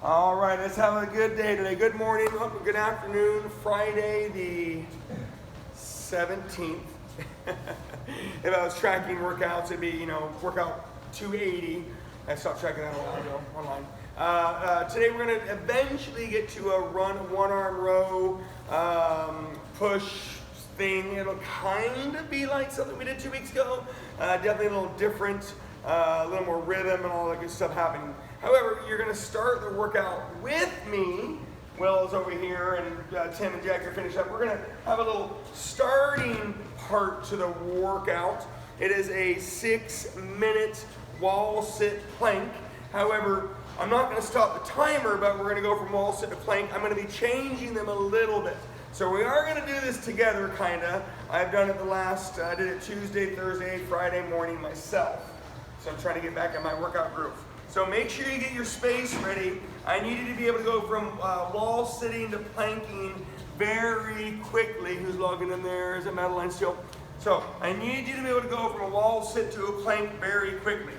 All right, let's have a good day today. Good morning, good afternoon, Friday the 17th. If I was tracking workouts, it'd be, workout 280. I stopped tracking that a while ago online. Today we're going to eventually get to a run, one-arm row, push thing. It'll kind of be like something we did 2 weeks ago. Definitely a little different, a little more rhythm and all that good stuff happening. However, you're going to start the workout with me. Will's over here, and Tim and Jack are finished up. We're going to have a little starting part to the workout. It is a 6-minute wall sit plank. However, I'm not going to stop the timer, but we're going to go from wall sit to plank. I'm going to be changing them a little bit. So we are going to do this together, kind of. I've done it I did it Tuesday, Thursday, Friday morning myself. So I'm trying to get back in my workout groove. So make sure you get your space ready. I need you to be able to go from wall sitting to planking very quickly. Who's logging in there? Is it Madeline still? So I need you to be able to go from a wall sit to a plank very quickly.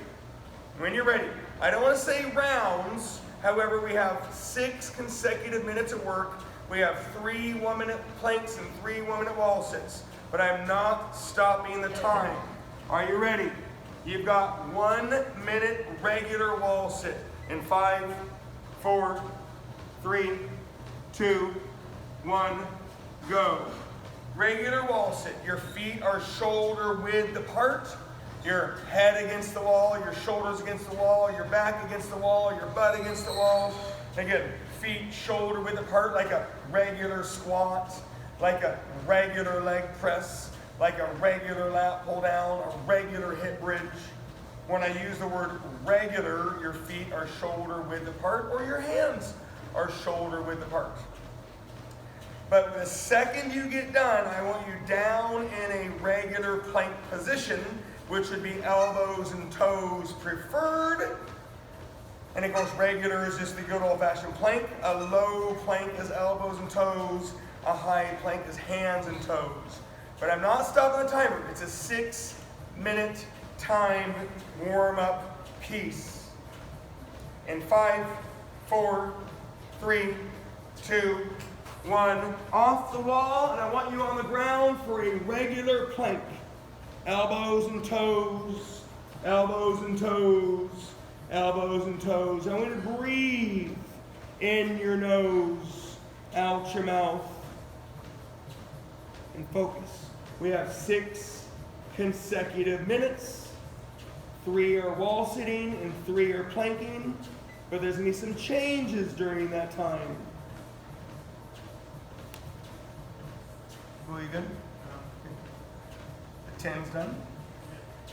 When you're ready. I don't want to say rounds. However, we have 6 consecutive minutes of work. We have 3 1-minute planks and 3 1-minute wall sits. But I'm not stopping the time. Are you ready? You've got 1 minute regular wall sit in 5, 4, 3, 2, 1, go. Regular wall sit. Your feet are shoulder width apart. Your head against the wall, your shoulders against the wall, your back against the wall, your butt against the wall. Again, feet shoulder width apart like a regular squat, like a regular leg press, like a regular lat pull down, a regular hip bridge. When I use the word regular, your feet are shoulder width apart or your hands are shoulder width apart. But the second you get done, I want you down in a regular plank position, which would be elbows and toes preferred. And of course, regular is just the good old-fashioned plank. A low plank is elbows and toes. A high plank is hands and toes. But I'm not stopping the timer. It's a 6-minute timed warm-up piece. In 5, 4, 3, 2, 1. Off the wall, and I want you on the ground for a regular plank. Elbows and toes, elbows and toes, elbows and toes. I want you to breathe in your nose, out your mouth, and focus. We have 6 consecutive minutes. 3 are wall sitting and 3 are planking, but there's going to be some changes during that time. Well, you good? 10's done.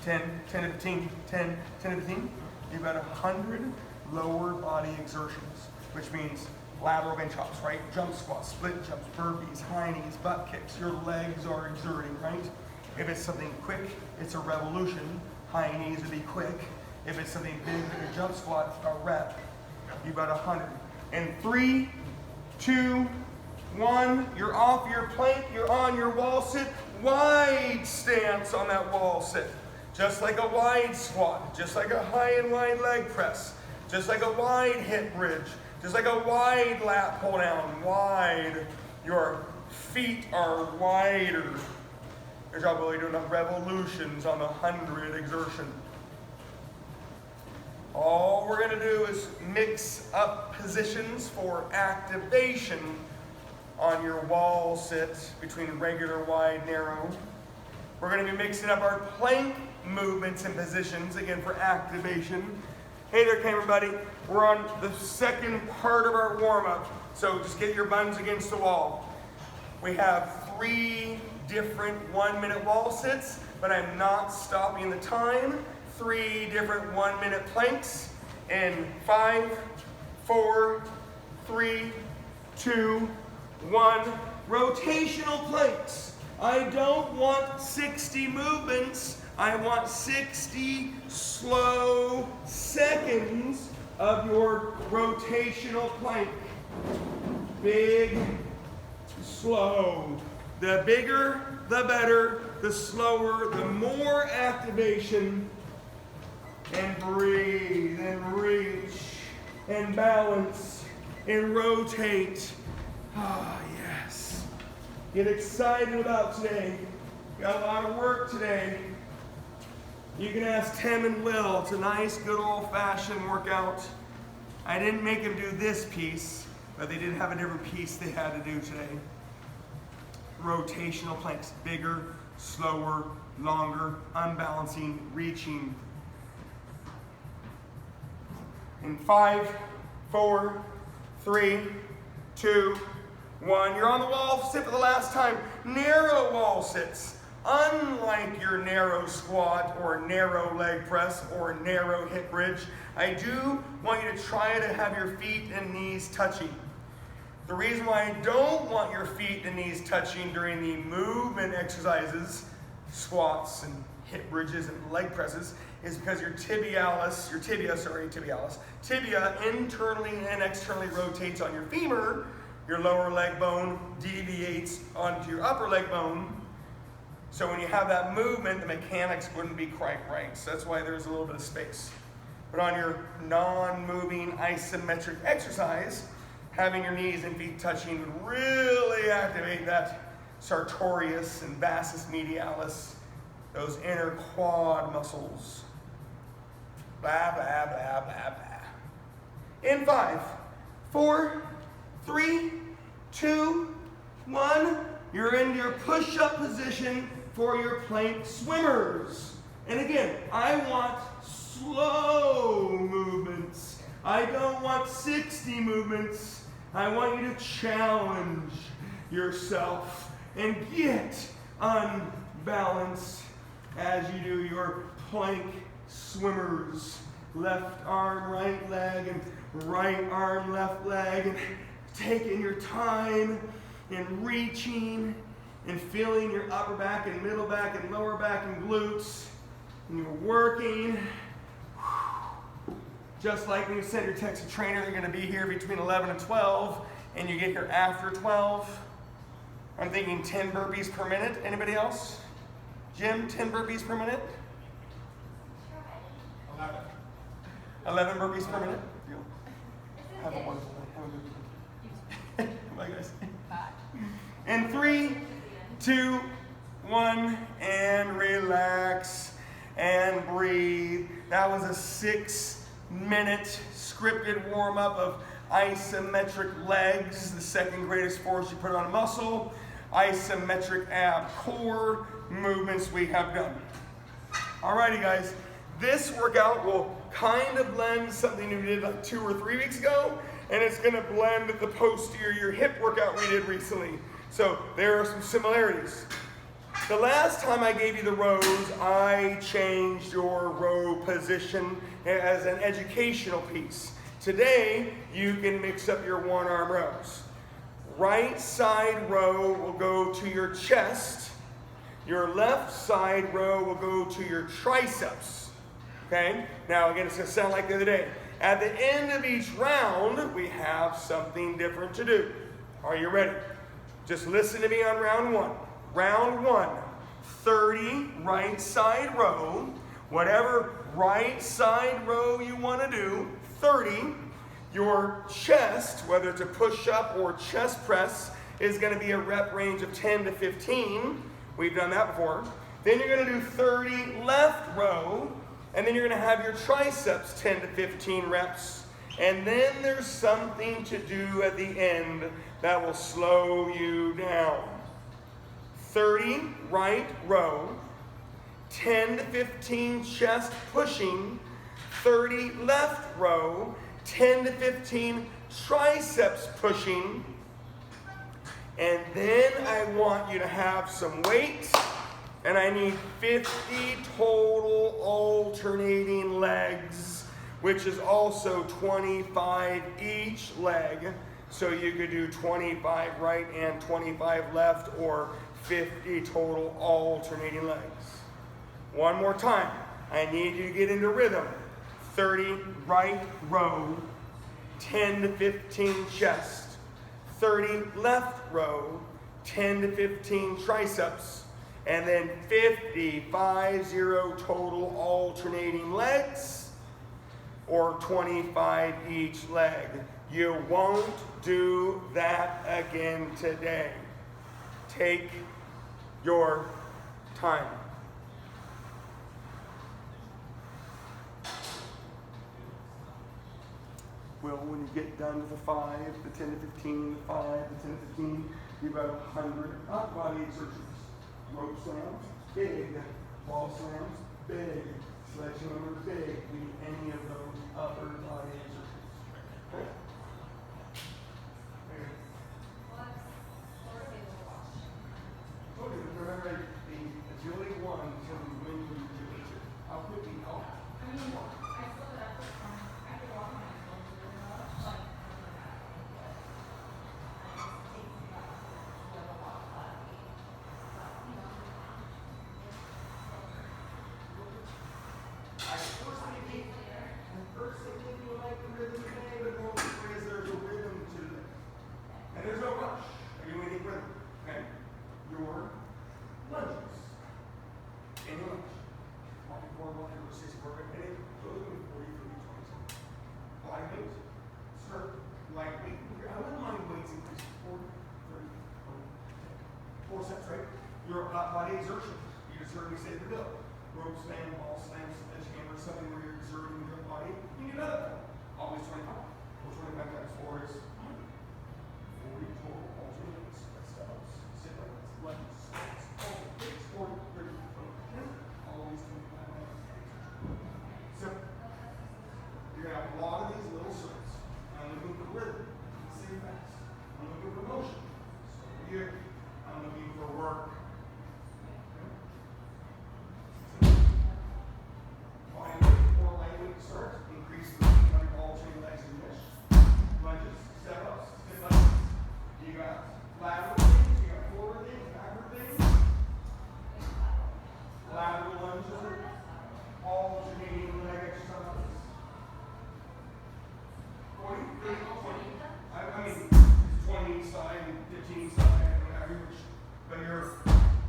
10 to 15, 10 to 15. You've got 100 lower body exertions, which means lateral bench hops, right? Jump squats, split jumps, burpees, high knees, butt kicks. Your legs are exerting, right? If it's something quick, it's a revolution. High knees would be quick. If it's something big, like a jump squat, a rep. You've got 100. And 3, 2, 1, you're off your plank, you're on your wall sit. Wide stance on that wall sit. Just like a wide squat, just like a high and wide leg press, just like a wide hip bridge, just like a wide lat pull down, wide. Your feet are wider. Good job, Willie, doing enough revolutions on the 100 exertion. All we're going to do is mix up positions for activation on your wall sit between regular, wide, narrow. We're going to be mixing up our plank movements and positions, again, for activation. Hey there, camera buddy. We're on the second part of our warm-up, so just get your buns against the wall. We have 3 different 1-minute wall sits, but I'm not stopping the time. 3 different 1-minute planks in 5, 4, 3, 2, 1. Rotational planks. I don't want 60 movements. I want 60 slow seconds of your rotational plank. Big, slow. The bigger, the better. The slower, the more activation. And breathe and reach and balance and rotate. Ah, yes. Get excited about today. Got a lot of work today. You can ask Tim and Will. It's a nice, good old-fashioned workout. I didn't make them do this piece, but they did have a different piece they had to do today. Rotational planks. Bigger, slower, longer, unbalancing, reaching. In 5, 4, 3, 2, 1. You're on the wall. Sit for the last time. Narrow wall sits. Unlike your narrow squat or narrow leg press or narrow hip bridge, I do want you to try to have your feet and knees touching. The reason why I don't want your feet and knees touching during the movement exercises, squats and hip bridges and leg presses, is because your tibia internally and externally rotates on your femur. Your lower leg bone deviates onto your upper leg bone. So when you have that movement, the mechanics wouldn't be quite right. So that's why there's a little bit of space. But on your non-moving isometric exercise, having your knees and feet touching would really activate that sartorius and vastus medialis, those inner quad muscles. Blah, blah, blah, blah, blah. In 5, 4, 3, 2, 1. You're in your push-up position for your plank swimmers. And again, I want slow movements. I don't want 60 movements. I want you to challenge yourself and get unbalanced as you do your plank swimmers. Left arm, right leg, and right arm, left leg. And taking your time and reaching and feeling your upper back and middle back and lower back and glutes. And you're working. Just like when you send your text to trainer, you're going to be here between 11 and 12, and you get here after 12. I'm thinking 10 burpees per minute. Anybody else? Jim, 10 burpees per minute? 11 burpees per minute? Have a wonderful day. Have a good day. Bye, guys. In 3, 2, 1, and relax and breathe. That was a 6-minute scripted warm-up of isometric legs, the second greatest force you put on a muscle, isometric ab core movements we have done. Alrighty, guys. This workout will kind of blend something we did like 2 or 3 weeks ago, and it's going to blend the posterior hip workout we did recently. So there are some similarities. The last time I gave you the rows, I changed your row position as an educational piece. Today, you can mix up your one-arm rows. Right side row will go to your chest. Your left side row will go to your triceps. Okay? Now, again, it's going to sound like the other day. At the end of each round, we have something different to do. Are you ready? Just listen to me on round 1. Round 1, 30 right side row. Whatever right side row you want to do, 30. Your chest, whether it's a push-up or chest press, is going to be a rep range of 10 to 15. We've done that before. Then you're going to do 30 left row, and then you're going to have your triceps 10 to 15 reps. And then there's something to do at the end that will slow you down. 30 right row, 10 to 15 chest pushing, 30 left row, 10 to 15 triceps pushing, and then I want you to have some weight, and I need 50 total alternating legs, which is also 25 each leg. So you could do 25 right and 25 left, or 50 total alternating legs. One more time. I need you to get into rhythm. 30 right row, 10 to 15 chest. 30 left row, 10 to 15 triceps. And then 50 total alternating legs. or 25 each leg. You won't do that again today. Take your time. Well, when you get done with the 5, the 10 to 15, the 5, the 10 to 15, you've got 100 upper body exertions. Rope slams, big. Ball slams, big. Sledgehammer, big. We do any of those upper body exertions. Okay? Okay, remember the agility 1 until we win the agility 2. How quickly? How? Your body exertion. You just heard me say the bill. Rope slam, ball slam, sledgehammer, something where you're exerting your body. You need another one. Always 25. Well, 25 times 4 is 40 total alternates. Steps, sit ups, lunges, squats, obliques, 40, 30, 20, 10. Always 25 minutes. So, you're going to have a lot of these little circles. I'm looking for rhythm. Same fast. I'm looking for motion. So here, I'm looking for work. Increase the speed on alternating legs and push. Lunges, step ups, sit ups. You got lateral things, you got forward things, backward things. Lateral lunges, alternating leg exercises. 40, 30, 20. I mean, it's 20 each side and 15 each side, whatever. But your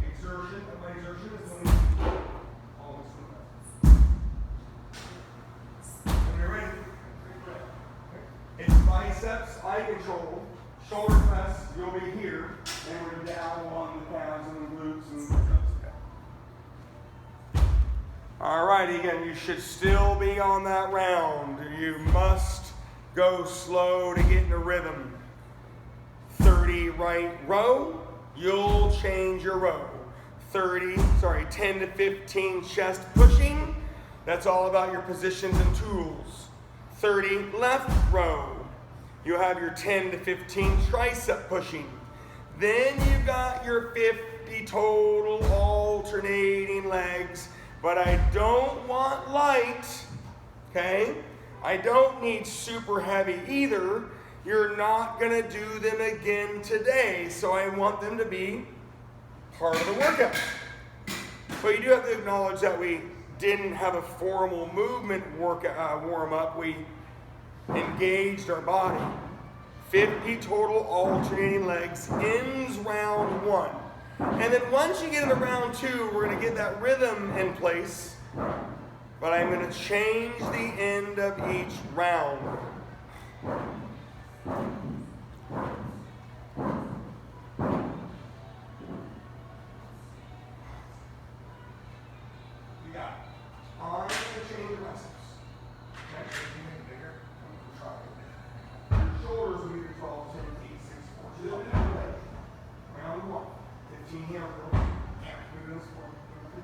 exertion, my exertion is only always 25. When you're ready, it's biceps, eye control, shoulder press, you'll be here, and we're down on the calves and the glutes and the Alrighty, again, you should still be on that round. You must go slow to get in a rhythm. 30 right row, you'll change your row. 10 to 15 chest pushing. That's all about your positions and tools. 30 left row. You have your 10 to 15 tricep pushing. Then you've got your 50 total alternating legs. But I don't want light, okay? I don't need super heavy either. You're not going to do them again today. So I want them to be part of the workout. But you do have to acknowledge that we didn't have a formal movement warm-up. We engaged our body. 50 total alternating legs ends round 1. And then once you get into round 2, we're going to get that rhythm in place. But I'm going to change the end of each round. You got it. I'm going to change the biceps. Okay, so you make it bigger. I'm going to try it. Your shoulders will be the 12, 10, 8, 6, 4. So you'll do the leg. Round 1. 15 hammer curls. Move this forward.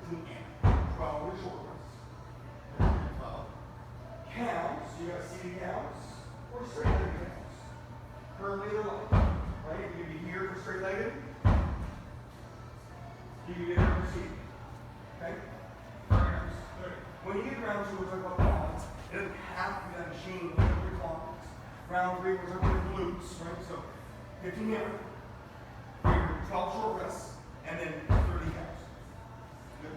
15 hammer. 12 your shoulders. 12. Counts. You got seated counts or straight legged counts. Currently they're light. Right? You can be here for straight legged. You can get here for seated. Okay? When you get round 2, we're talking about balance. It doesn't have to be that machine with your quads. Round 3, we're talking about glutes. Right? So 15 hammer. 12 short rests, and then 30 counts. Good.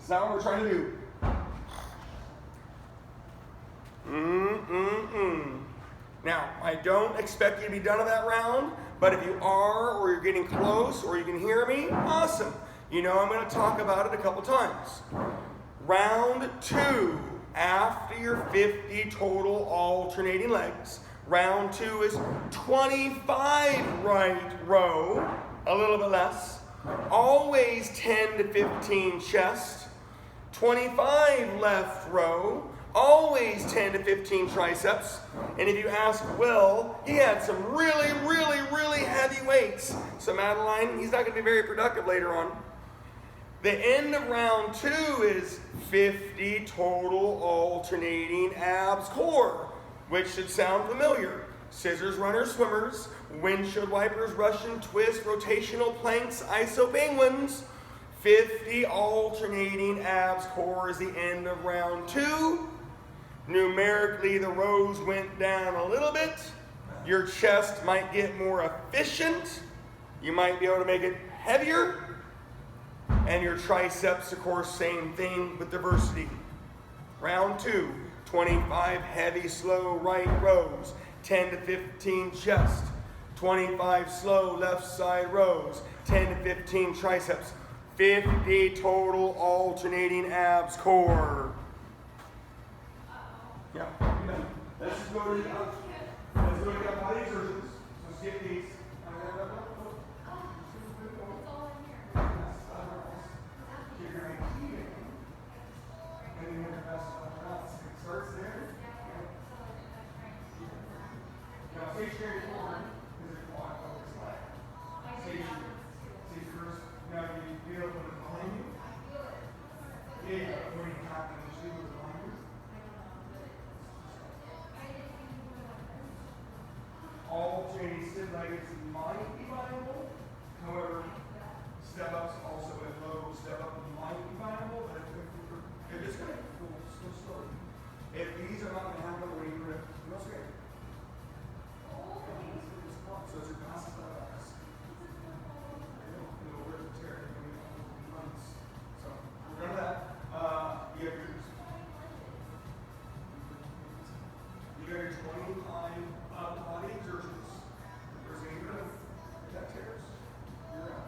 Is that what we're trying to do? Now, I don't expect you to be done on that round, But if you are, or you're getting close, or you can hear me, awesome. You know I'm going to talk about it a couple times. Round 2, after your 50 total alternating legs. Round 2 is 25 right row, a little bit less. Always 10 to 15 chest. 25 left row, always 10 to 15 triceps. And if you ask Will, he had some really, really, really heavy weights. So Madeline, he's not going to be very productive later on. The end of round 2 is 50 total alternating abs core, which should sound familiar. Scissors, runners, swimmers, windshield wipers, Russian twist, rotational planks, iso penguins. 50 alternating abs core is the end of round 2. Numerically, the rows went down a little bit. Your chest might get more efficient. You might be able to make it heavier. And your triceps, of course, same thing with diversity. Round 2, 25 heavy, slow right rows, 10 to 15 chest, 25 slow left side rows, 10 to 15 triceps, 50 total alternating abs core. Yeah, let's go to the body exertions. Let's get these. Starts there. Now, stationary forward is a quad focus leg. Station first. Now, you feel when it's behind you? Yeah, when you tap in the shoe is behind you. Alternating stiff legs might be viable. However, step ups also at low step up might be viable, but if it's going to go slow. If these are not going to happen, we're going to no straight. So it's a constant process. It'll rip the tear in months. So we're going to that. You got your 25 body exertions. There's any good if that tears, you're out.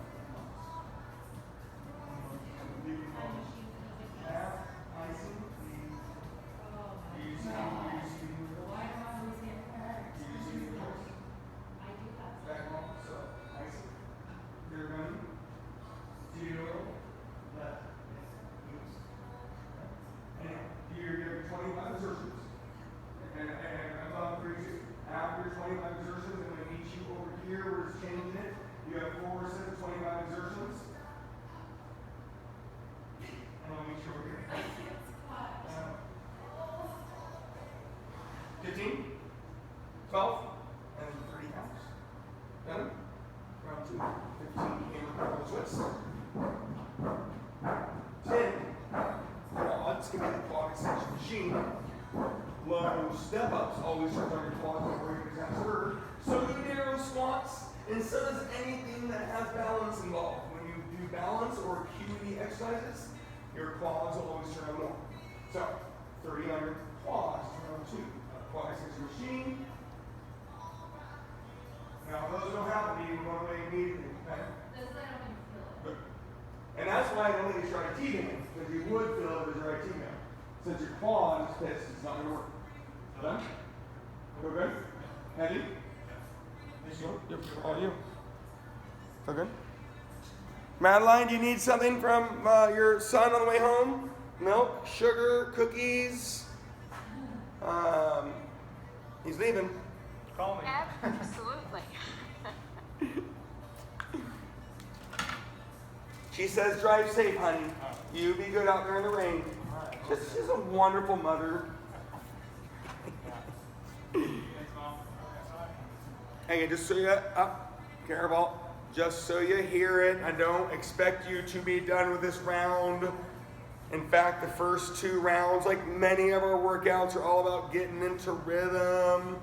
Half icing. After 25 exertions, I'm going to meet you over here. We're just changing it. You have 4 sets of 25 exertions. And I'll meet you over here. 15, 12, and 30 counts. Done? Round 2. 15, hammer curl twist. 10, quads, can be the quad extension machine. Low step ups, always start on your quads before you get third. So do narrow squats, and so does anything that has balance involved. When you do balance or QE exercises, your quads will always turn on more. So 30 on your quads, round 2. Quad extension machine. Now, those don't happen to you one way immediately, okay? Good. And that's why I don't think it's your IT band, because you would feel it as your IT band. Since your quad is pissed, it's not going to work. Done? Feel good? Heavy? Yep, all you. Feel good? Madeline, do you need something from your son on the way home? Milk, sugar, cookies? He's leaving. Call me. Absolutely. She says, drive safe, honey. You be good out there in the rain. She's a wonderful mother. Hey, just so you, careful, just so you hear it, I don't expect you to be done with this round. In fact, the first 2 rounds, like many of our workouts, are all about getting into rhythm,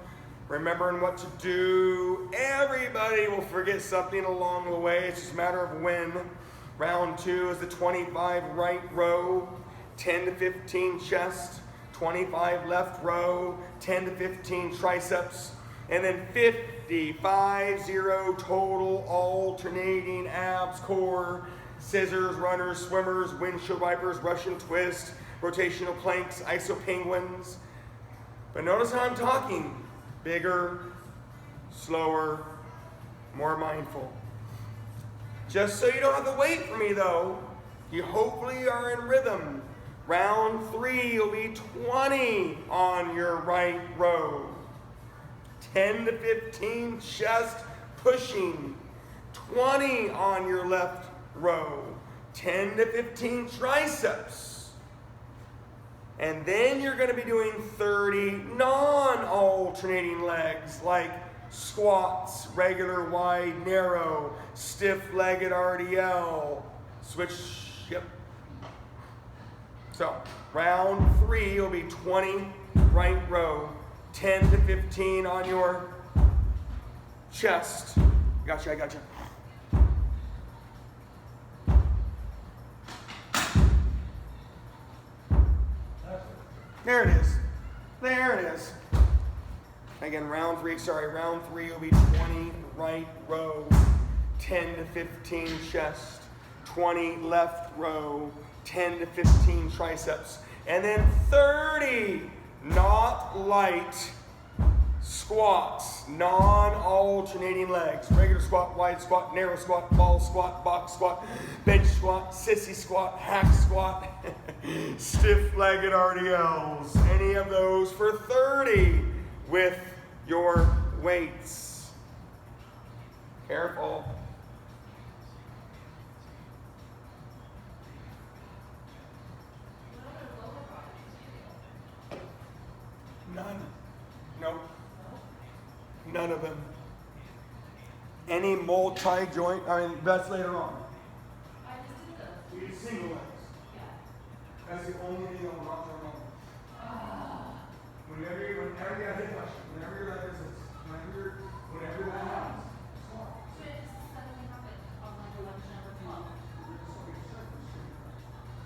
remembering what to do. Everybody will forget something along the way. It's just a matter of when. Round 2 is the 25 right row, 10 to 15 chest, 25 left row, 10 to 15 triceps, and then 50 50, 5-0 total alternating abs, core, scissors, runners, swimmers, windshield wipers, Russian twist, rotational planks, iso penguins. But notice how I'm talking. Bigger, slower, more mindful. Just so you don't have to wait for me though, you hopefully are in rhythm. Round 3 will be 20 on your right row. 10 to 15 chest pushing. 20 on your left row. 10 to 15 triceps. And then you're going to be doing 30 non-alternating legs like squats, regular, wide, narrow, stiff-legged RDL. Switch, yep. So, round 3 will be 20 right row, 10 to 15 on your chest. Gotcha, I gotcha. There it is. There it is. Again, round 3 will be 20 right row, 10 to 15 chest, 20 left row, 10 to 15 triceps, and then 30 not light squats, non-alternating legs, regular squat, wide squat, narrow squat, ball squat, box squat, bench squat, sissy squat, hack squat, stiff-legged RDLs, any of those for 30 with your weights. Careful. None. Nope. None of them. Any multi-joint, that's later on. I just did those. We did single legs. Yeah. That's the only thing I'm not doing wrong. Whenever you have a hip flexion, whenever you're like this, whenever that happens, So it just suddenly happened on like lunch number 12.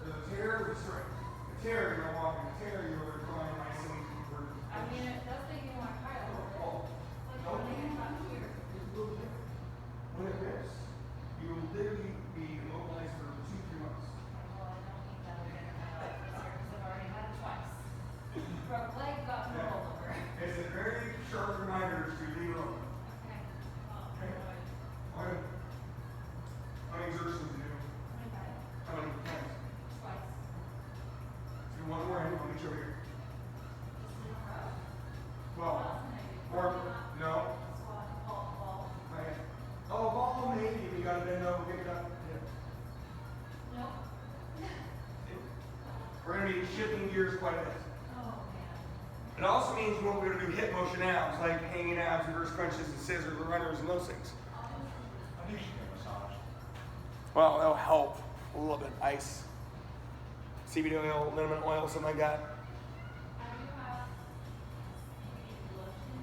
the tear was straight. The tear, you're not walking. The tear, you were trying nice and I mean, it does make me want to cry a little bit. Like when I get down here. When it rips, you will literally be immobilized for 2-3 months. Well, I don't think that'll get in my life this year because I've already had it twice. Broke leg, got me rolled over. It's a very sharp reminder to leave it alone. Okay. Okay. How many exertions do you do? 25. How many times? Twice. Let's do one more and I'll meet you over here. Just in a row. Well, What else can I do? or, no. Squat, ball. Okay. Oh, ball maybe. We gotta bend over, pick it up. Yeah. Nope. We're gonna be shifting gears quite a bit. Oh, man. It also means you won't be able to do hip motion abs, like hanging abs, reverse crunches, and scissors, and runners, and those things. I think you should get a massage. Well, that'll help a little bit. Ice, CBD oil, liniment oil, something like that. I do have maybe lotion.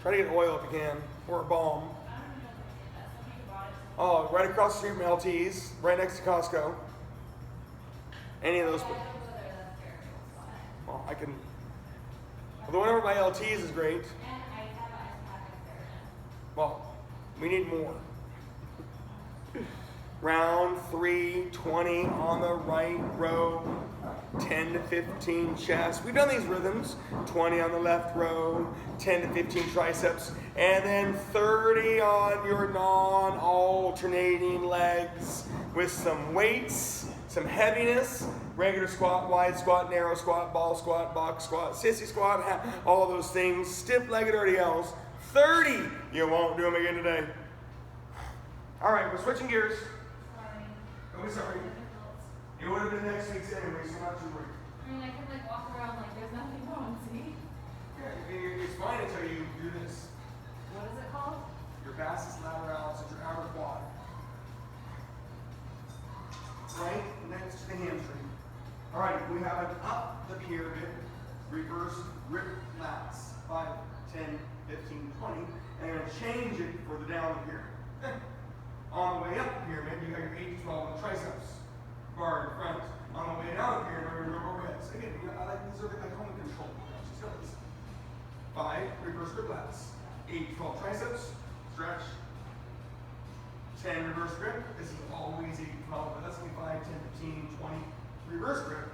Try to get oil if you can, or a balm. I don't know if I did that. Somebody bought it. Oh, right across the street from LT's, right next to Costco. Any of those. Yeah, I don't go there. That's terrible. Well, I can. Well, the one over by LT's is great. And I have ice packets there now. Well, we need more. Round 3, 20 on the right row, 10 to 15 chest. We've done these rhythms. 20 on the left row, 10 to 15 triceps, and then 30 on your non-alternating legs with some weights, some heaviness, regular squat, wide squat, narrow squat, ball squat, box squat, sissy squat, all those things, stiff-legged RDLs. 30. You won't do them again today. All right, we're switching gears. Sorry. Don't be sorry. It would have been next week's anyway, so not too worried. I mean, I can like walk around like there's nothing wrong, see? Yeah, it's fine until you do this. What is it called? Your vastus lateralis is your outer quad. Right next to the hamstring. All right, we have an up the pyramid, reverse grip lats. 5, 10, 15, 20. And I'm going to change it for the down the pyramid. On the way up the pyramid, you got your 8 to 12 triceps. Bar in front. On the way down the pyramid, remember overheads. Again, I like these are like home control. 5, reverse grip lats. 8 to 12 triceps, stretch. 10 reverse grip. This is always 8 to 12, but that's going to be 5, 10, 15, 20. Reverse grip.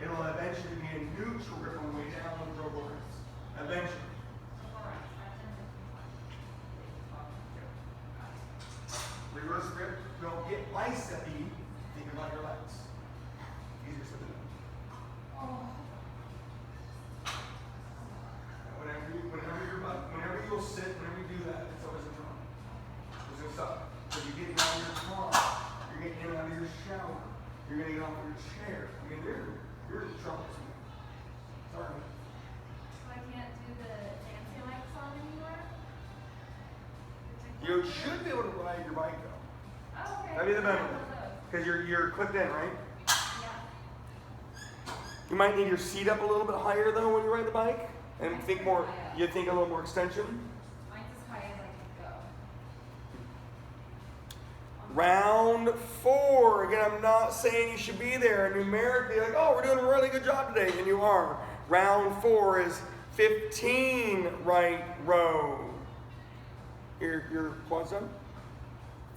It'll eventually be a neutral grip on the way down with row grips. Eventually. Reverse grip, don't get bicep-y, think about your legs. Easier said than done. Whenever you'll sit, whenever you do that, it's always a drum. It's gonna stop. Because you're getting out of your car, you're getting in and out of your shower, you're gonna get off of your chair. I mean, you're in trouble. Sorry. So I can't do the fancy lights on anymore? You should be able to ride your bike though. Oh, okay. That'd be the Yeah, benefit. those. Because you're clipped in, right? Yeah. You might need your seat up a little bit higher though when you ride the bike. And Mine's think pretty more, high up. you think a little more extension. Mine's as high as I can go. Round 4. Again, I'm not saying you should be there numerically like, oh, we're doing a really good job today, and you are. Round 4 is 15 right row. Your quads done?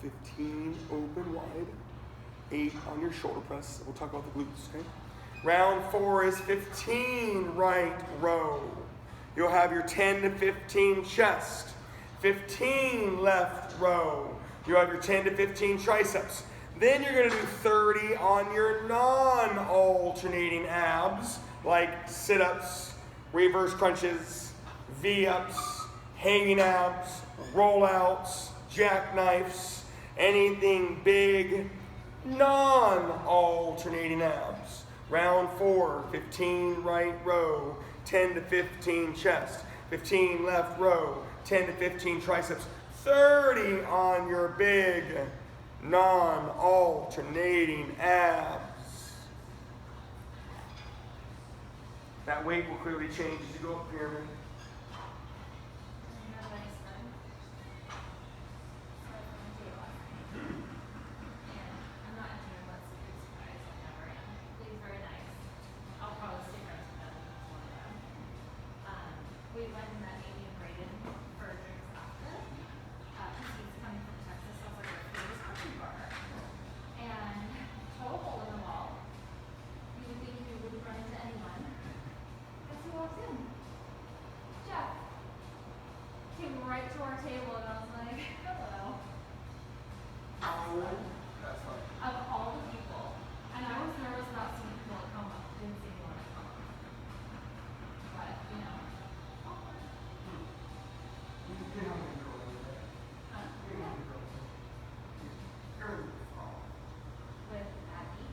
15 open wide. 8 on your shoulder press. We'll talk about the glutes, okay? Round 4 is 15 right row. You'll have your 10 to 15 chest. 15 left row. You'll have your 10 to 15 triceps. Then you're going to do 30 on your non-alternating abs, like sit-ups, reverse crunches, V-ups, hanging abs, rollouts, jackknives, anything big, non-alternating abs. Round 4, 15 right row, 10 to 15 chest, 15 left row, 10 to 15 triceps, 30 on your big non-alternating abs. That weight will clearly change as you go up the pyramid. We went and met Amy and Brayden for drinks after, because he's coming from Texas, so I was like, let's go to this country bar. And total hole in the wall. You would think you wouldn't run into anyone. Guess who walks in? Jeff. Came right to our table and I was like, hello. That's fine. Of all the people. And I was nervous about seeing people that come up. Didn't see anyone that come up. But, you know. With Aggie.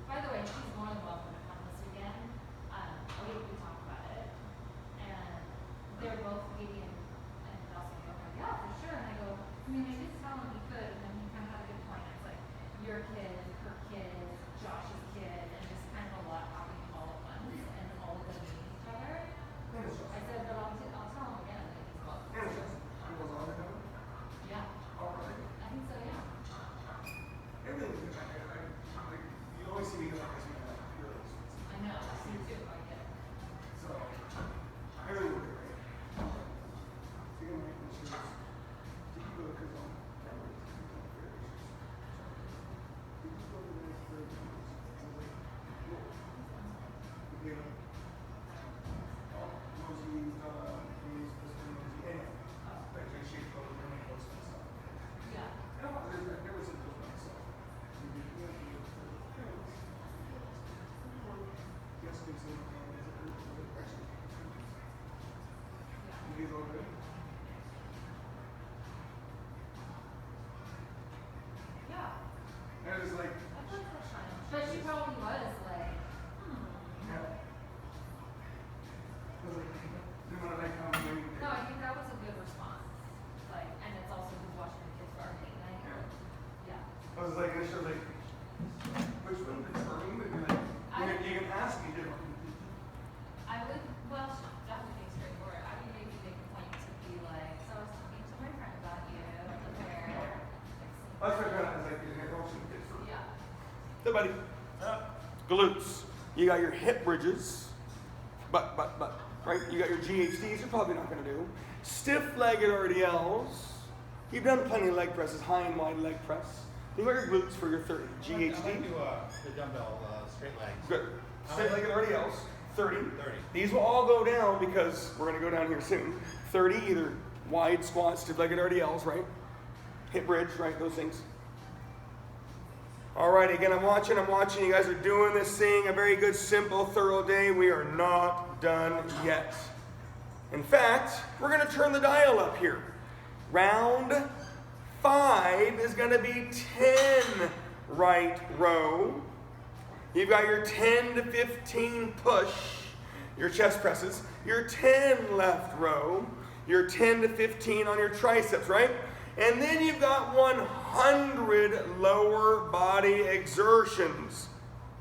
By the way, she's more than welcome to come this weekend. We talked about it, and they're both Katie and Dawson go, yeah, for sure. And I go, I mean, I did tell him he could, and then he kind of had a good point. It's like your kid, her kid, Josh's kid, and just kind of a lot happening all at once, and all of them meeting each other. I said, but I'll tell him again that he's welcome. Yeah, I think so, yeah. You always see me go like this, I know, me too, I get it. so I really work it right. So you're gonna make the shoes. Did you go to Kazan? Did you go to the next third times? You know, Mosey, like they shape over their nails and stuff. Yeah. There was a book myself. Yes, it's actually. You get over it. Yeah. And it was like, I feel like that's fine. But she probably was like, yeah. I was like, then when I come in, No, I think that was a good response. Like, and it's also who's watching the kids gardening. And I think, yeah. I was like, and she was like, which one determined? And you're like, you can ask me different. I would, well, definitely straightforward. I would maybe make a point to be like, so I was talking to my friend about you, the pair. That's what I got. I was like, you're going to kids first. Yeah. Hey, buddy. Glutes. You got your hip bridges. Butt. right? You got your GHDs, you're probably not going to do. Stiff-legged RDLs. You've done plenty of leg presses, high and wide leg press. You got your glutes for your 30. GHD. I might do the dumbbell straight legs. Good. Stiff-legged RDLs, 30. 30. These will all go down because we're going to go down here soon. 30, either wide squats, stiff-legged RDLs, right? Hip bridge, right? Those things. All right, again, I'm watching. You guys are doing this thing. A very good, simple, thorough day. We are not done yet. In fact, we're going to turn the dial up here. Round 5 is going to be 10 right row. You've got your 10 to 15 push, your chest presses, your 10 left row, your 10 to 15 on your triceps, right? And then you've got 100 lower body exertions.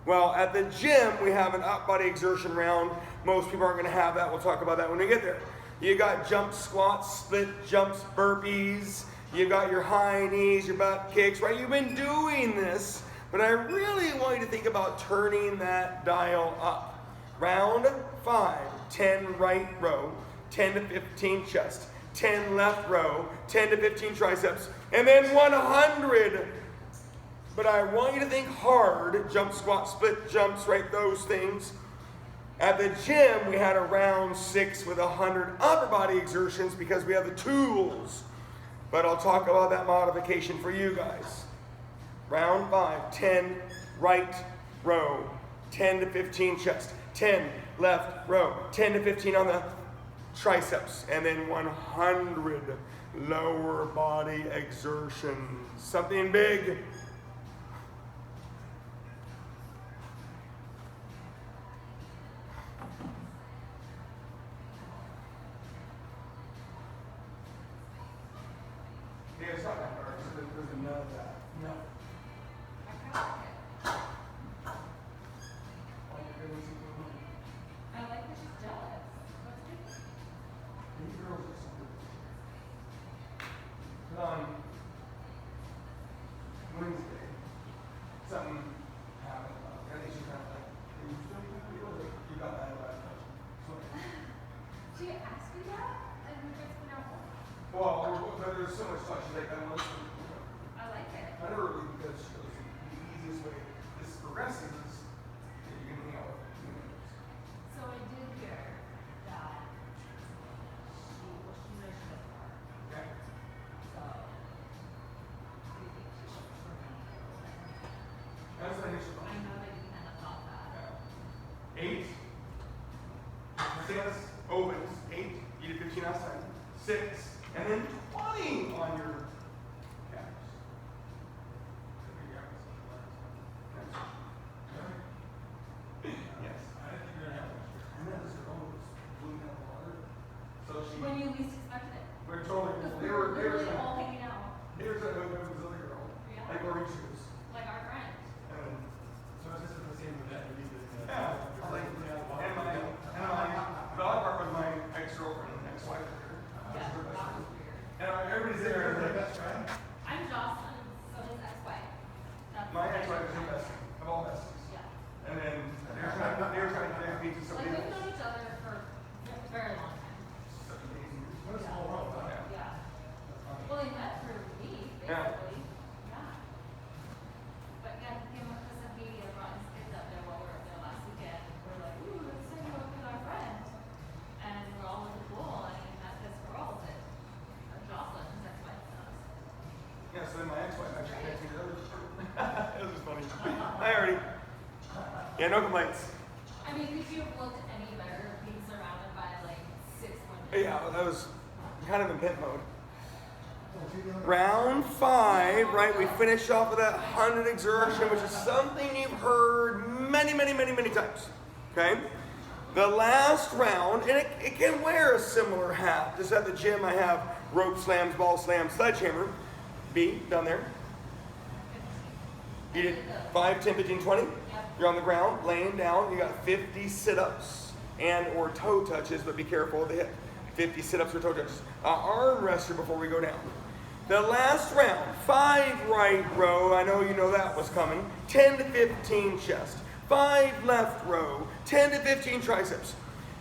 Well, at the gym, we have an up body exertion round. Most people aren't going to have that. We'll talk about that when we get there. You got jump squats, split jumps, burpees. You've got your high knees, your butt kicks, right? You've been doing this, but I really want you to think about turning that dial up. Round 5, 10 right row, 10 to 15 chest, 10 left row, 10 to 15 triceps, and then 100. But I want you to think hard, jump squat, split jumps, right? Those things. At the gym, we had a round 6 with 100 upper body exertions because we have the tools. But I'll talk about that modification for you guys. Round 5, 10 right row, 10 to 15 chest, 10 left row, 10 to 15 on the triceps, and then 100 lower body exertions. Something big. Yeah, it's not that hard. There's none of that. No. I like that she's jealous. What's it? These girls are something. Wednesday, something happened. I think she kind of like, you got that last time. She asked you that? And we just went out more. Well, there's so much stuff she's like, I want to. I like it. I never really, because she goes, the easiest way this progresses is that you can hang out with humans. So I did hear that she knows she does more. Okay? So do you think she should for me? That's what I think she's I know that you kind of thought that. 8, 6 opens, 8, you did 15 last time, 6, and then 20 on your calves. Yes. I didn't think you were going to have much. And then this girl was blooming out the water. So she, When you least expected it. we're totally, Because they we were were literally trying, all hanging out. they were trying to hook up with this other girl, Yeah. like orange shoes. Like our friend. And So is this the same event we did? yeah, I was like, and my dog park was my ex-girlfriend, ex-wife. Yeah, that was weird. And everybody's there, and like, best friend? I'm Jocelyn, so his ex-wife. That's my ex-wife is the best of all besties. Yeah. And then they were trying to connect me to Like somebody we've else. known each other for a very long time. What a small world, huh? Yeah. That's funny. Well, they met through me, Yeah. basically. Yeah. But yeah, he came up to some media, brought his kids up there while we were up there last weekend. We're like, ooh, let's send you up with our friend. And we're all in the pool, and he met this girl that Jocelyn, his ex-wife, does. Yeah, so then my ex-wife actually connected me to the other person. It was just funny. Hi, Artie. Yeah, no complaints. I mean, could you have looked any better being surrounded by like 6 women? Yeah, that was kind of in pimp mode. Round 5, right? We finished off with that 100 exertion, which is something you've heard many times. Okay? The last round, and it can wear a similar hat. Just at the gym, I have rope slams, ball slams, sledgehammer. B, down there. You did 5, 10, 15, 20. You're on the ground, laying down. You got 50 sit-ups and or toe touches, but be careful of the hip. 50 sit-ups or toe touches. Arm wrestler before we go down. The last round, 5 right row. I know you know that was coming. 10 to 15 chest. 5 left row. 10 to 15 triceps.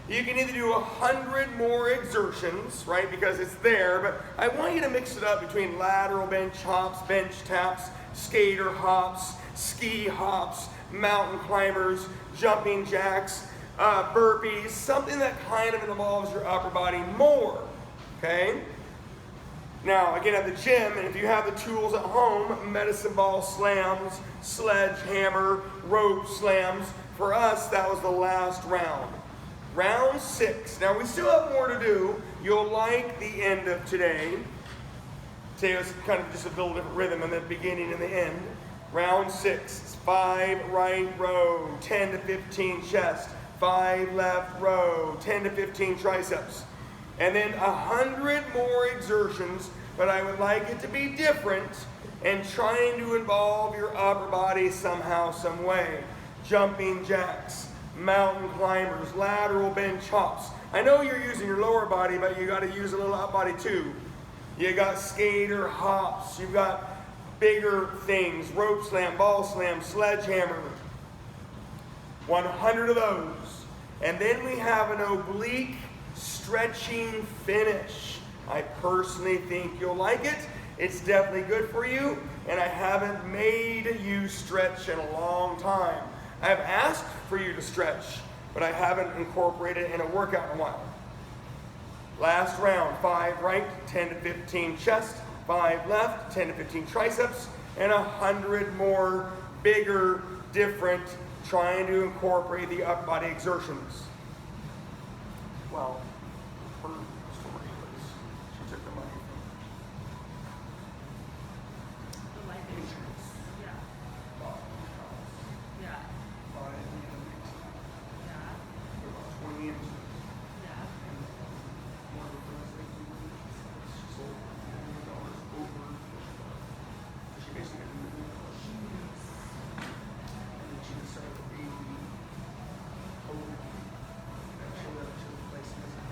You can either do 100 more exertions, right, because it's there, but I want you to mix it up between lateral bench hops, bench taps, skater hops, ski hops, mountain climbers, jumping jacks, burpees, something that kind of involves your upper body more, okay? Now, again, at the gym, and if you have the tools at home, medicine ball slams, sledgehammer, rope slams, for us, that was the last round. Round 6. Now, we still have more to do. You'll like the end of today. Today was kind of just a little different rhythm in the beginning and the end. Round 6, 5 right row, 10 to 15 chest, 5 left row, 10 to 15 triceps. And then 100 more exertions, but I would like it to be different and trying to involve your upper body somehow, some way. Jumping jacks, mountain climbers, lateral bench hops. I know you're using your lower body, but you got to use a little upper body too. You got skater hops, you've got bigger things, rope slam, ball slam, sledgehammer. 100 of those. And then we have an oblique stretching finish. I personally think you'll like it. It's definitely good for you, and I haven't made you stretch in a long time. I have asked for you to stretch, but I haven't incorporated it in a workout in a while. Last round, 5 right, 10 to 15 chest, 5 left, 10 to 15 triceps, and 100 more bigger, different, trying to incorporate the upper body exertions. Well, her story was she took the money from The life insurance. Yeah. bought house, Yeah. bought it, and Yeah. for about 20 years. Yeah. And one of the first things we did, she sold $1 million over. She basically got $1 million. And then she decided to be over. And she left to the place missing.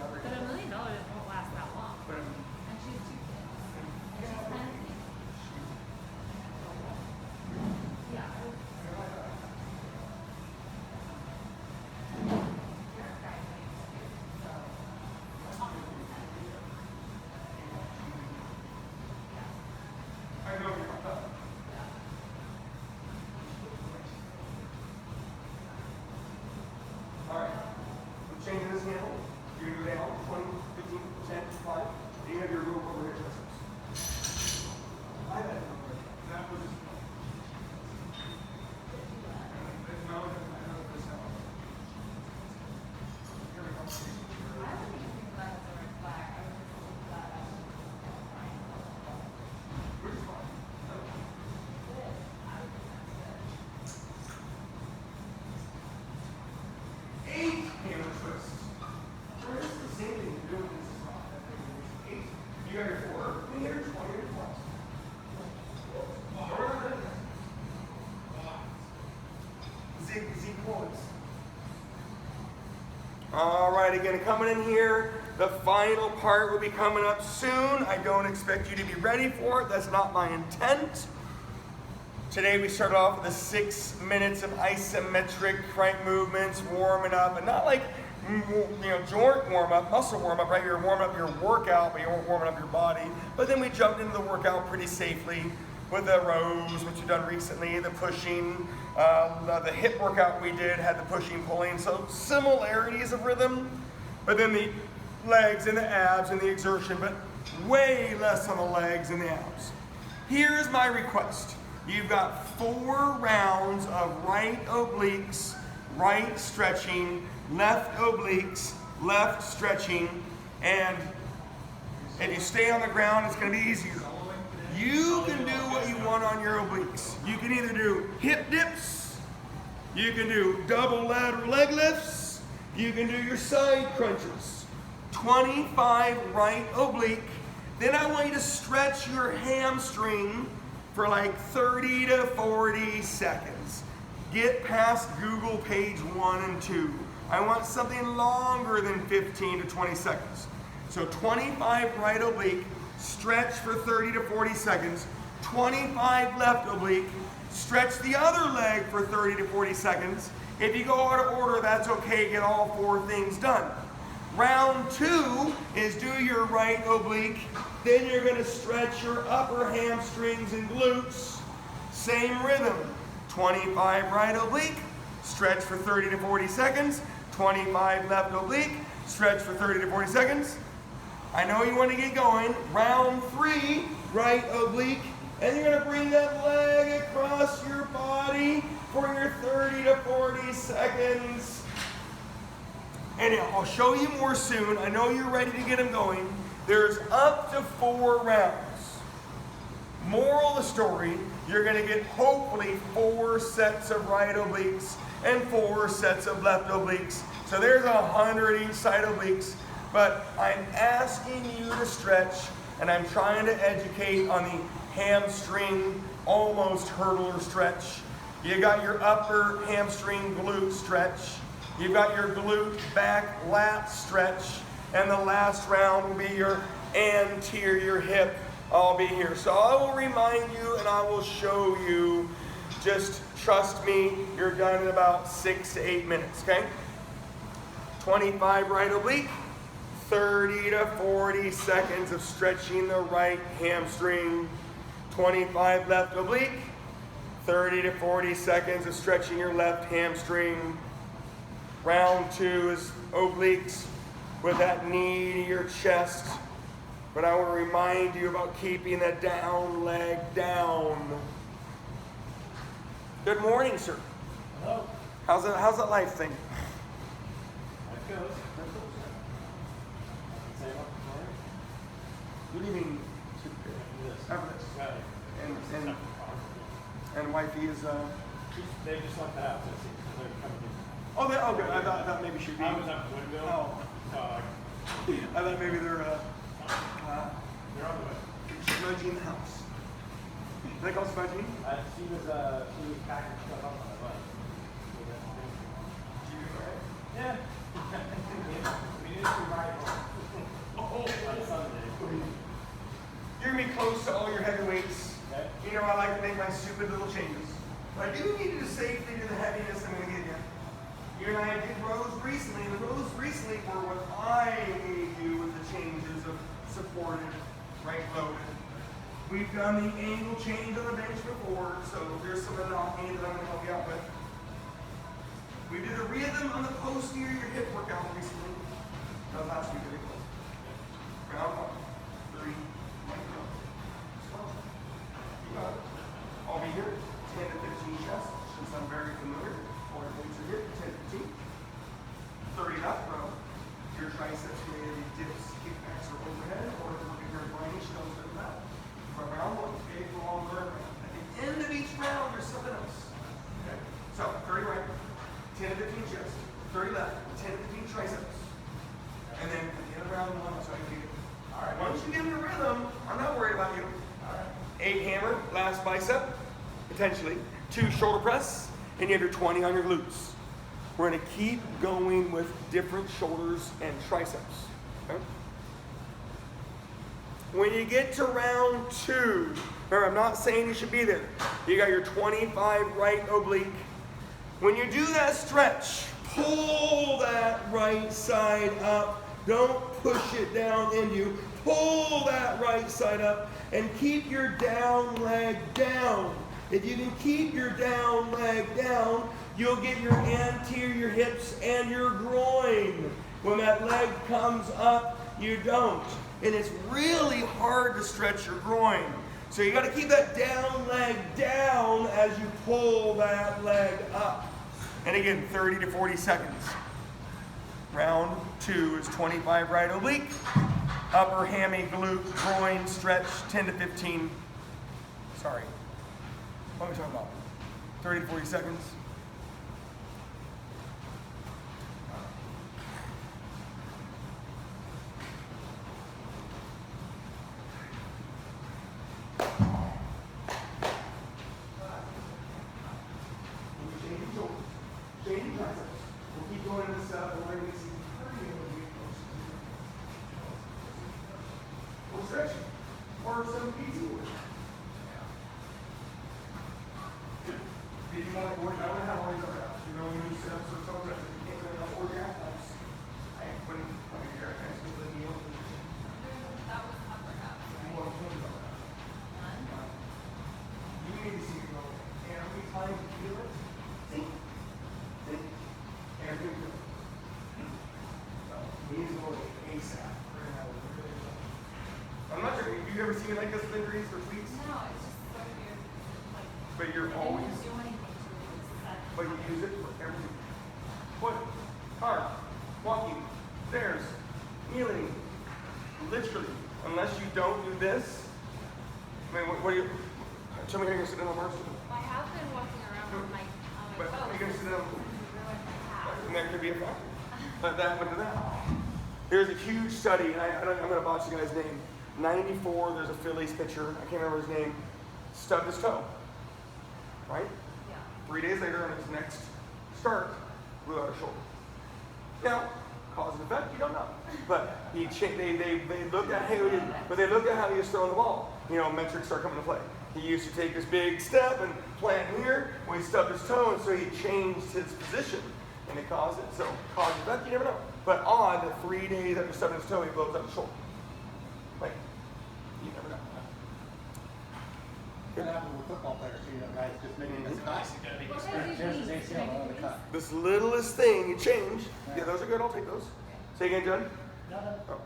But $1 million won't last that long. But And she has 2 kids. And she's tiny. Yeah. I know you're not done. All right. I'm changing this handle. You're going to go down 20, 15, 10, 5. And you have your rope over here triceps. I had it. That was. No, I know this out. Here we go. I don't even think that was a red flag. I would just look that up. We're just fine. Good. I would think that's good. 8 hammer twists. Sure, this is the same thing you're doing. This is not that thing. 8. You got your 4. And here's 20. Here's 20. Zig quads. All right, again, coming in here, the final part will be coming up soon. I don't expect you to be ready for it. That's not my intent. Today we started off with the 6 minutes of isometric crank movements, warming up, and not like joint warm up, muscle warm up, right? You're warming up your workout, but you weren't warming up your body. But then we jumped into the workout pretty safely with the rows, which we've done recently, the pushing, the hip workout we did had the pushing, pulling, so similarities of rhythm, but then the legs and the abs and the exertion, but way less on the legs and the abs. Here's my request. You've got 4 rounds of right obliques, right stretching, left obliques, left stretching, and if you stay on the ground, it's going to be easier. You can do what you want on your obliques. You can either do hip dips, you can do double lateral leg lifts, you can do your side crunches. 25 right oblique. Then I want you to stretch your hamstring for like 30 to 40 seconds. Get past Google page 1 and 2. I want something longer than 15 to 20 seconds. So 25 right oblique, stretch for 30 to 40 seconds. 25 left oblique. Stretch the other leg for 30 to 40 seconds. If you go out of order, that's okay. Get all 4 things done. Round 2 is do your right oblique. Then you're going to stretch your upper hamstrings and glutes. Same rhythm. 25 right oblique. Stretch for 30 to 40 seconds. 25 left oblique. Stretch for 30 to 40 seconds. I know you want to get going. Round 3, right oblique. And you're going to bring that leg across your body for your 30 to 40 seconds. And I'll show you more soon. I know you're ready to get them going. There's up to 4 rounds. Moral of the story, you're going to get hopefully 4 sets of right obliques and 4 sets of left obliques. So there's 100 each side obliques. But I'm asking you to stretch, and I'm trying to educate on the hamstring almost hurdler stretch. You got your upper hamstring glute stretch. You've got your glute back lat stretch. And the last round will be your anterior hip. I'll be here. So I will remind you and I will show you. Just trust me, you're done in about 6 to 8 minutes, okay? 25 right oblique. 30 to 40 seconds of stretching the right hamstring. 25 left oblique. 30 to 40 seconds of stretching your left hamstring. Round 2 is obliques with that knee to your chest. But I want to remind you about keeping that down leg down. Good morning, sir. Hello. How's that life thing? Life goes. Say what? What do you mean? After this. And wifey is They just left the house. They're coming in. oh, good. I thought maybe she'd be. I was up the window. Oh. I thought maybe they're They're on the way. smudging the house. Did they call smudging? She was packing stuff up on the bus. Yeah. We need to ride home. On Sunday. You're gonna be close to all your heavyweights. Okay. You know I like to make my stupid little changes. But I do need you to safely do the heaviness I'm gonna give you. You and I did rows recently, and the rows recently were what I gave you with the changes of supported, right loaded. We've done the angle change on the bench before, so here's some anatomy that I'm gonna help you out with. We did a rhythm on the posterior hip workout recently. That was last week, very close. Round 1, 3, you got it. I'll be here, 10 to 15 chest, since I'm very familiar. Or things are here, 10 to 15. 30 left row. Your triceps may be dips, kickbacks, or overhead, or look at your brain, shows it left. For round 1, big long round. At the end of each round, there's something else. Okay? So, 30 right, 10 to 15 chest, 30 left, 10 to 15 triceps. And then at the end of round 1, so I can get it. All right. Once you get in the rhythm, I'm not worried about you. All right. 8 hammer, last bicep, potentially. 2 shoulder press, and you have your 20 on your glutes. We're going to keep going with different shoulders and triceps. Okay? When you get to round 2, remember, I'm not saying you should be there. You got your 25 right oblique. When you do that stretch, pull that right side up. Don't push it down into you. Pull that right side up and keep your down leg down. If you can keep your down leg down, you'll get your anterior hips and your groin. When that leg comes up, you don't. And it's really hard to stretch your groin. So you got to keep that down leg down as you pull that leg up. And again, 30 to 40 seconds. Round 2 is 25 right oblique. Upper hammy, glute, groin, stretch, 10 to 15. Sorry. What are we talking about? 30 to 40 seconds. Changing triceps. We'll keep going in this up, and we're going to see cardio as we go. Or stretching. Or some easy work. Did you want to work? I don't have all these other apps. You know, when you set up some toes, you can't really know all your apps. I put in here, I just put the meal. That was upper half, right? Well, think about that. None? You need to see it go. And how many times you feel it? See? See? And do it. So, he needs to go ASAP. We're gonna have a really good. I'm not sure, have you ever seen like this with injuries or tweets? No, it's just so weird. Like, But you're I always, didn't do anything to it. It just said. but you use it for everything. Foot, car, walking, stairs, kneeling, literally. Unless you don't do this, I mean, what do you, tell me how you're gonna sit down on Mars? I have been walking around with my, on my But toes. how you gonna sit down? Ruined my calf. And that could be a factor. But that, but that. There's a huge study, and I'm gonna botch the guy's name. 94, there's a Phillies pitcher, I can't remember his name, stubbed his toe. Right? Yeah. 3 days later, on his next start, blew out his shoulder. Now, cause and effect, you don't know. But they looked at how he was throwing the ball. You know, metrics start coming to play. He used to take this big step and plant here. When he stubbed his toe, and so he changed his position, and it caused it. So, cause and effect, you never know. But odd that 3 days after stubbing his toe, he blows out his shoulder. Like, you never know. What happened with football players? You know, guys just making this cut. What does Here's it his mean? ACL, another cut. This littlest thing, you change. Yeah, those are good. I'll take those. Say again, John. Oh.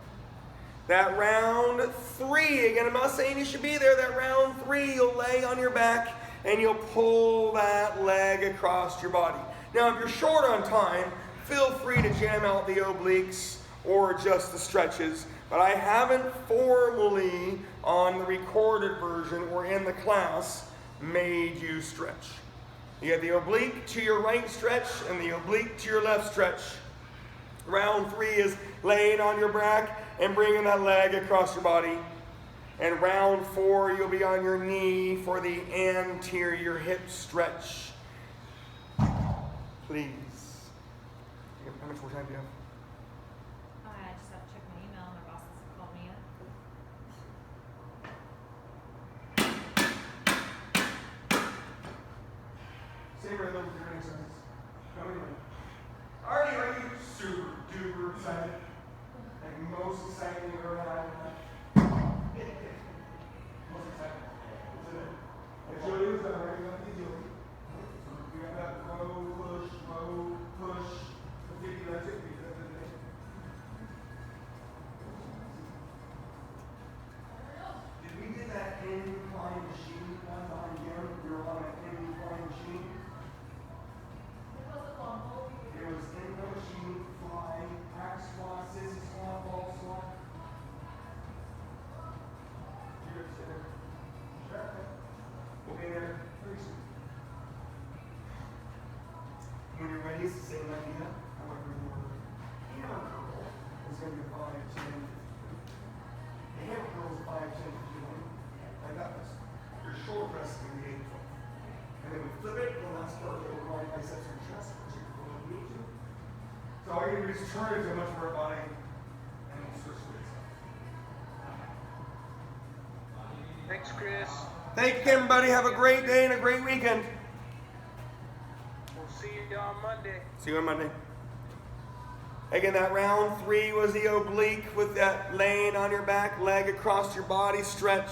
That round 3, again, I'm not saying you should be there. That round 3, you'll lay on your back and you'll pull that leg across your body. Now, if you're short on time, feel free to jam out the obliques or just the stretches. But I haven't formally, on the recorded version or in the class, made you stretch. You get the oblique to your right stretch and the oblique to your left stretch. Round 3 is laying on your back and bringing that leg across your body. And round 4, you'll be on your knee for the anterior hip stretch. Please. How much more time do you have? I just have to check my email. My boss hasn't called me yet. Same rhythm, different exercise. How many? Are you super duper excited? Like most excited you've ever had? Most excited. Isn't it? If Julie was done, right? You got the Julie. You got that row, push. The 50 left hip beat. That's it. Did we get that incline machine one time again? We were on an incline machine. It was in the machine, fly, hack squat, sissy squat, ball squat. You guys sit there. Sure. We'll be there pretty soon. When you're ready, it's the same idea. However, your hammer curl is going to be 5, 10, 15. The hammer curl is 5, 10, 15. Like that was. Your shoulder press is going to be 8, 12. And then we flip it, and that's part of the overall biceps and chest. So all you're going to do is turn it to a much more body and then switch to it. Thanks, Chris. Thank you, everybody. Have a great day and a great weekend. We'll see you on Monday. See you on Monday. Again, that round 3 was the oblique with that laying on your back, leg across your body stretch.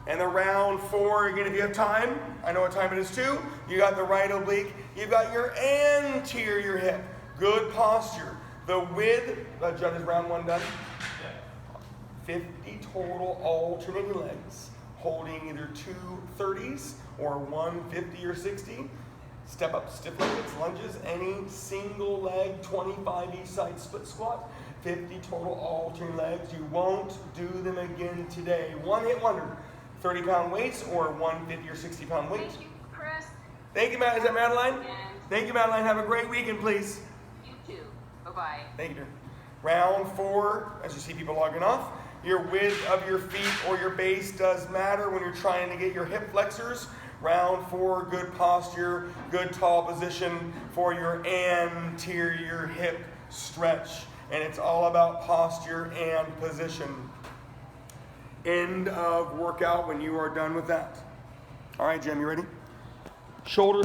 And the round 4, again, if you have time, I know what time it is too. You got the right oblique. You've got your anterior hip. Good posture. The width, Judd, is round 1 done? Yeah. 50 total alternating legs, holding either 2 30s or 1 50 or 60. Step up, stiff legs, lunges, any single leg, 25 each side split squat, 50 total alternating legs. You won't do them again today. One hit wonder, 30-pound weights or 150 or 60-pound weights. Thank you, Chris. Thank you, Matt. Is that Madeline? And Thank you, Madeline. Have a great weekend, please. you too. Bye-bye. Thank you. Round 4, as you see people logging off, your width of your feet or your base does matter when you're trying to get your hip flexors. Round 4, good posture, good tall position for your anterior hip stretch. And it's all about posture and position. End of workout when you are done with that. All right, Jim, you ready? Shoulders.